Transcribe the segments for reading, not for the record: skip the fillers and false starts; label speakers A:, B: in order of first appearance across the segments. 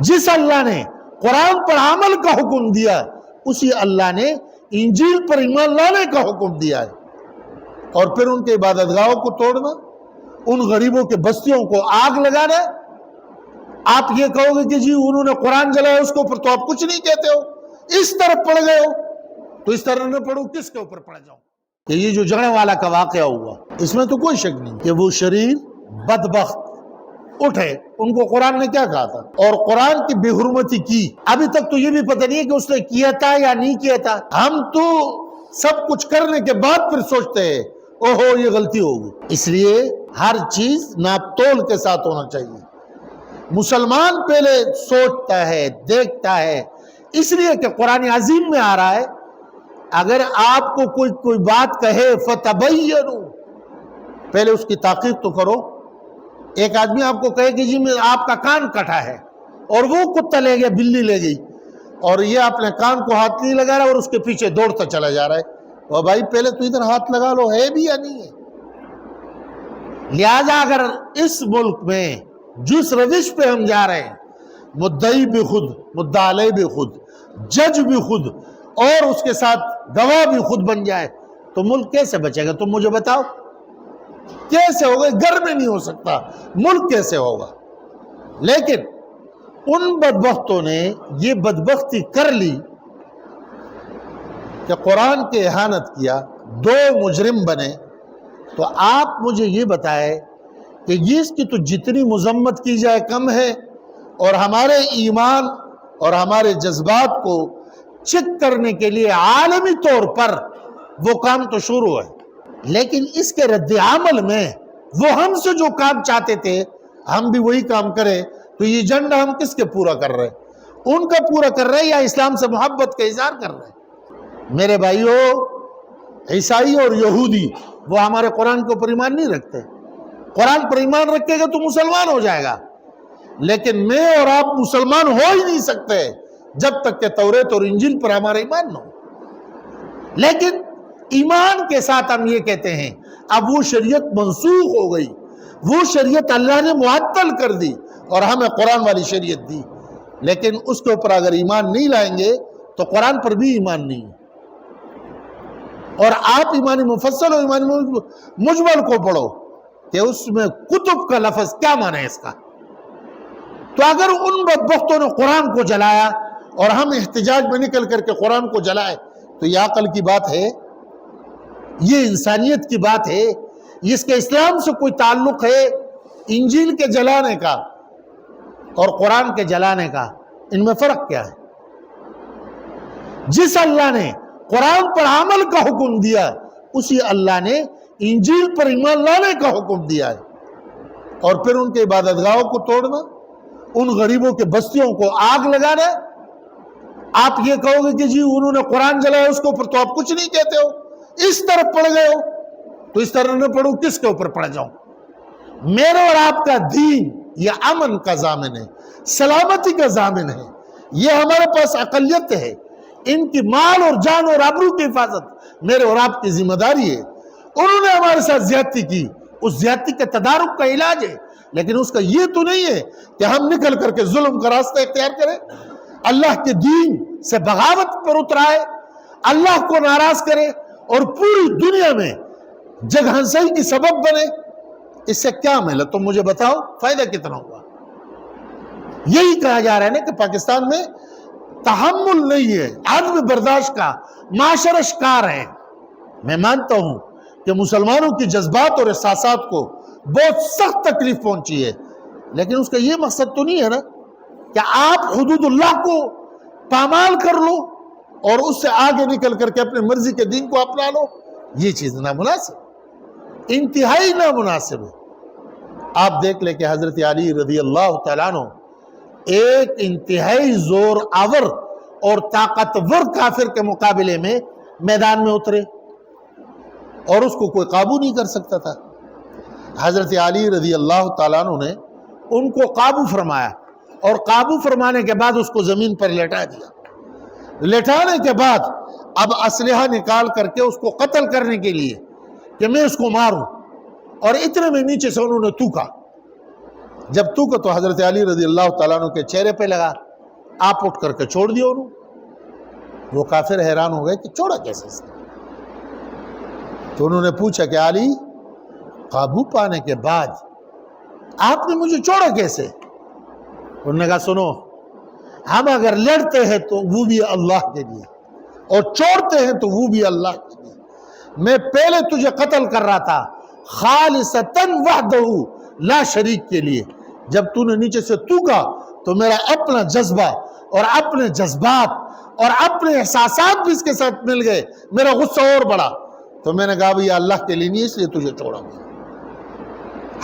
A: جس اللہ نے قرآن پر عمل کا حکم دیا اسی اللہ نے انجیل پر ایمان لانے کا حکم دیا ہے، اور پھر ان کے عبادت گاہوں کو توڑنا، ان غریبوں کے بستیوں کو آگ لگانا۔ آپ یہ کہو گے کہ جی انہوں نے قرآن جلایا اس کے اوپر تو آپ کچھ نہیں کہتے ہو، اس طرف پڑ گئے ہو، تو اس طرح نہ پڑھو، کس کے اوپر پڑ جاؤ؟ کہ یہ جو جڑے والا کا واقعہ ہوا اس میں تو کوئی شک نہیں کہ وہ شریر بدبخت اٹھے، ان کو قرآن نے کیا کہا تھا اور قرآن کی بے حرمتی کی۔ ابھی تک تو یہ بھی پتہ نہیں ہے کہ اس نے کیا تھا یا نہیں کیا تھا، ہم تو سب کچھ کرنے کے بعد پھر سوچتے ہیں اوہو یہ غلطی ہوگی۔ اس لیے ہر چیز ناپ تول کے ساتھ ہونا چاہیے۔ مسلمان پہلے سوچتا ہے، دیکھتا ہے، اس لیے کہ قرآن عظیم میں آ رہا ہے اگر آپ کو کوئی بات کہے فتبینوا، پہلے اس کی تحقیق تو کرو۔ ایک آدمی آپ کو کہے کہ جی آپ کا کان کٹا ہے، اور وہ کتا لے گیا، بلی لے گئی، اور یہ اپنے کان کو ہاتھ نہیں لگا رہا اور اس کے پیچھے دوڑتا چلا جا رہا ہے، اور بھائی پہلے تو ادھر ہاتھ لگا لو، ہے بھی یا نہیں ہے؟ لہذا اگر اس ملک میں جس روش پہ ہم جا رہے ہیں، مدعی بھی خود، مدعا علیہ بھی خود، جج بھی خود، اور اس کے ساتھ گواہ بھی خود بن جائے تو ملک کیسے بچے گا؟ تم مجھے بتاؤ کیسے ہوگا؟ گھر میں نہیں ہو سکتا، ملک کیسے ہوگا؟ لیکن ان بدبختوں نے یہ بدبختی کر لی کہ قرآن کے اہانت کیا، دو مجرم بنے۔ تو آپ مجھے یہ بتائے کہ اس کی تو جتنی مذمت کی جائے کم ہے، اور ہمارے ایمان اور ہمارے جذبات کو چیک کرنے کے لیے عالمی طور پر وہ کام تو شروع ہے، لیکن اس کے رد عمل میں وہ ہم سے جو کام چاہتے تھے ہم بھی وہی کام کریں، تو یہ جنڈا ہم کس کے پورا کر رہے ہیں؟ ان کا پورا کر رہے ہیں یا اسلام سے محبت کا اظہار کر رہے ہیں؟ میرے بھائیو، عیسائی اور یہودی وہ ہمارے قرآن کے اوپر ایمان نہیں رکھتے۔ قرآن پر ایمان رکھے گا تو مسلمان ہو جائے گا، لیکن میں اور آپ مسلمان ہو ہی نہیں سکتے جب تک کہ توریت اور انجیل پر ہمارا ایمان نہ ہو۔ لیکن ایمان کے ساتھ ہم یہ کہتے ہیں اب وہ شریعت منسوخ ہو گئی، وہ شریعت اللہ نے معطل کر دی اور ہمیں قرآن والی شریعت دی، لیکن اس کے اوپر اگر ایمان نہیں لائیں گے تو قرآن پر بھی ایمان نہیں ہے۔ اور آپ ایمان مفصل اور ایمان مجمل کو پڑھو کہ اس میں کتب کا لفظ کیا معنی ہے اس کا۔ تو اگر ان بدبختوں نے قرآن کو جلایا اور ہم احتجاج میں نکل کر کے قرآن کو جلائے تو یہ عقل کی بات ہے؟ یہ انسانیت کی بات ہے؟ اس کے اسلام سے کوئی تعلق ہے؟ انجیل کے جلانے کا اور قرآن کے جلانے کا ان میں فرق کیا ہے؟ جس اللہ نے قرآن پر عمل کا حکم دیا اسی اللہ نے انجیل پر ایمان لانے کا حکم دیا ہے، اور پھر ان کے عبادت گاہوں کو توڑنا، ان غریبوں کے بستیوں کو آگ لگانا۔ آپ یہ کہو گے کہ جی انہوں نے قرآن جلایا اس کے اوپر تو آپ کچھ نہیں کہتے ہو، اس طرف پڑ گئے ہو، تو اس طرح نہ پڑھو، کس کے اوپر پڑ جاؤں؟ میرے اور آپ کا دین یہ امن کا ضامن ہے، سلامتی کا ضامن ہے، یہ ہمارے پاس اقلیت ہے، ان کی مال اور جان اور آبرو کی حفاظت میرے اور آپ کی ذمہ داری ہے۔ انہوں نے ہمارے ساتھ زیادتی کی، اس زیادتی کے تدارک کا علاج ہے، لیکن اس کا یہ تو نہیں ہے کہ ہم نکل کر کے ظلم کا راستہ اختیار کریں، اللہ کے دین سے بغاوت پر اترائے، اللہ کو ناراض کرے اور پوری دنیا میں جگہنسائی کی سبب بنے۔ اس سے کیا ملا؟ تم مجھے بتاؤ، فائدہ کتنا ہوا؟ یہی کہا جا رہا ہے نا کہ پاکستان میں تحمل نہیں ہے، عدم برداشت کا معاشرہ شکار ہے۔ میں مانتا ہوں کہ مسلمانوں کی جذبات اور احساسات کو بہت سخت تکلیف پہنچی ہے، لیکن اس کا یہ مقصد تو نہیں ہے نا کہ آپ حدود اللہ کو پامال کر لو اور اس سے آگے نکل کر کے اپنے مرضی کے دین کو اپنا لو۔ یہ چیز نامناسب، انتہائی نامناسب ہے۔ آپ دیکھ لیں کہ حضرت علی رضی اللہ تعالیٰ عنہ ایک انتہائی زور آور اور طاقتور کافر کے مقابلے میں میدان میں اترے اور اس کو کوئی قابو نہیں کر سکتا تھا۔ حضرت علی رضی اللہ تعالیٰ عنہ نے ان کو قابو فرمایا، اور قابو فرمانے کے بعد اس کو زمین پر لٹا دیا۔ لٹانے کے بعد اب اسلحہ نکال کر کے اس کو قتل کرنے کے لیے کہ میں اس کو ماروں، اور اتنے میں نیچے سے انہوں نے تھوکا، جب تو کو تو حضرت علی رضی اللہ تعالیٰ عنہ کے چہرے پہ لگا، آپ اٹھ کر کے چھوڑ دیا انہوں. وہ کافر حیران ہو گئے کہ چھوڑا کیسے اس نے؟ تو انہوں نے پوچھا کہ علی قابو پانے کے بعد آپ نے مجھے چھوڑا کیسے؟ انہوں نے کہا سنو، ہم اگر لڑتے ہیں تو وہ بھی اللہ کے لیے، اور چھوڑتے ہیں تو وہ بھی اللہ کے لیے. میں پہلے تجھے قتل کر رہا تھا خالصتاً وحدہ لا شریک کے لیے، جب تو نے نیچے سے تھوکا تو میرا اپنا جذبہ اور اپنے جذبات اور اپنے احساسات بھی اس کے ساتھ مل گئے، میرا غصہ اور بڑھا، تو میں نے کہا بھئی اللہ کے لیے نہیں، اس لیے تجھے چھوڑا.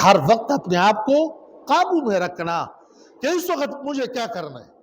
A: ہر وقت اپنے آپ کو قابو میں رکھنا کہ اس وقت مجھے کیا کرنا ہے.